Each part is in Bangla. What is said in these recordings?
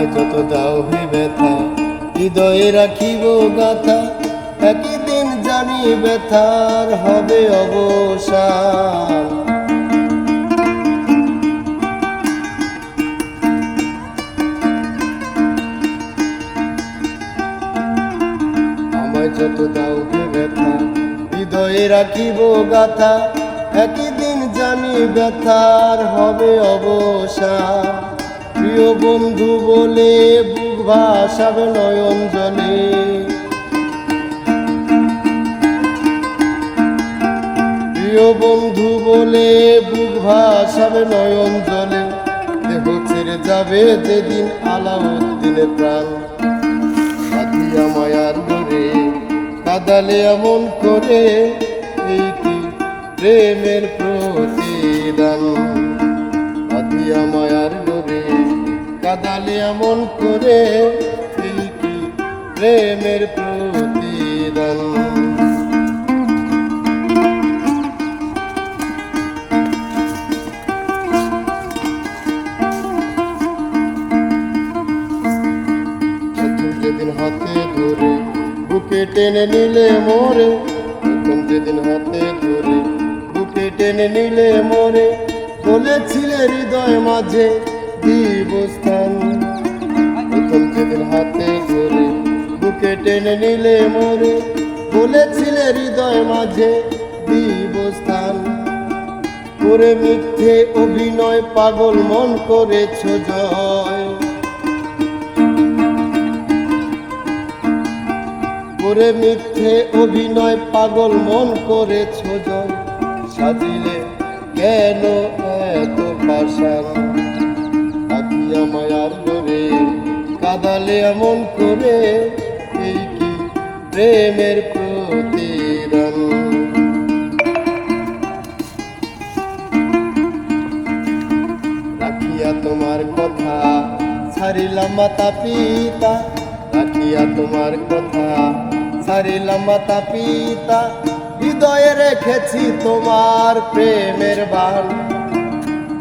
আমায় যত দাও হে ব্যথা, হৃদয়ে রাখিব গাথা, একই দিন জানি ব্যথার হবে অবসান। আমায় যত দাও হে ব্যথা, হৃদয়ে রাখিব গাথা, একই দিন জানি ব্যথার হবে অবসান। প্রিয় বন্ধু বলে বুক ভাসাবে নয়ন জলে, প্রিয় বন্ধু বলে বুক ভাসাবে নয়ন জলে, দেহ ছেড়ে যাবে যেদিন আলাউদ্দিনের প্রাণ। সাথিয়া মায়ার ডোরে কাদালে এমন করে, এই কি প্রেমের প্রতিদান। সাথিয়া মায়ার ডোরে কাদালে এমন করে, এই কি প্রেমের প্রতিদান। যেদিন হাতে ধরে বুকে টেনে নিলে মোরে, প্রথম যেদিন হাতে ধরে বুকে টেনে নিলে মোরে, বলেছিলে হৃদয় মাঝে দিব স্থান। প্রথম যেদিন হাতে ধরে বুকে টেনে নিলে মোরে, বলেছিলে হৃদয় মাঝে দিব স্থান। করে মিথ্যে অভিনয় পাগল মন করেছ জয়, করে মিথ্যে অভিনয় পাগল মন করেছ জয়। সাজিলে কেন এত পাষাণ, সাথিয়া মায়ার ডোরে কাদালে এমন করে, এই কি প্রেমের প্রতিদান। রাখিয়া তোমার কথা ছাড়িলাম মাতা পিতা, রাখিয়া তোমার কথা ছাড়িলাম মাতা পিতা, হৃদয়ে রেখেছি তোমার প্রেমের বাণ।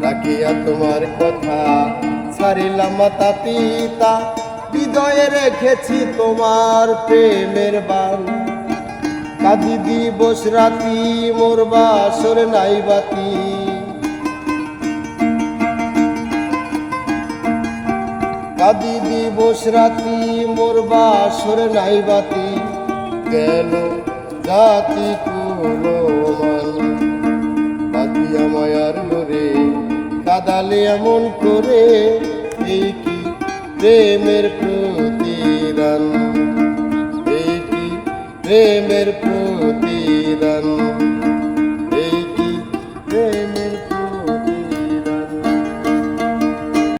রাখিয়া তোমার কথা ছাড়িলাম মাতা পিতা, হৃদয়ে রেখেছি তোমার প্রেমের বাণ। কাঁদি দিবস রাতি মোর বাসর নাই বাতি, কাঁদি দিবস রাতি মোর বাসর নাই বাতি, গেল জাতি কুলমান। সাথিয়া মায়ার ডোরে কাদালে এমন করে, এই কি প্রেমের প্রতিদান, এই কি প্রেমের প্রতিদান, এই কি প্রেমের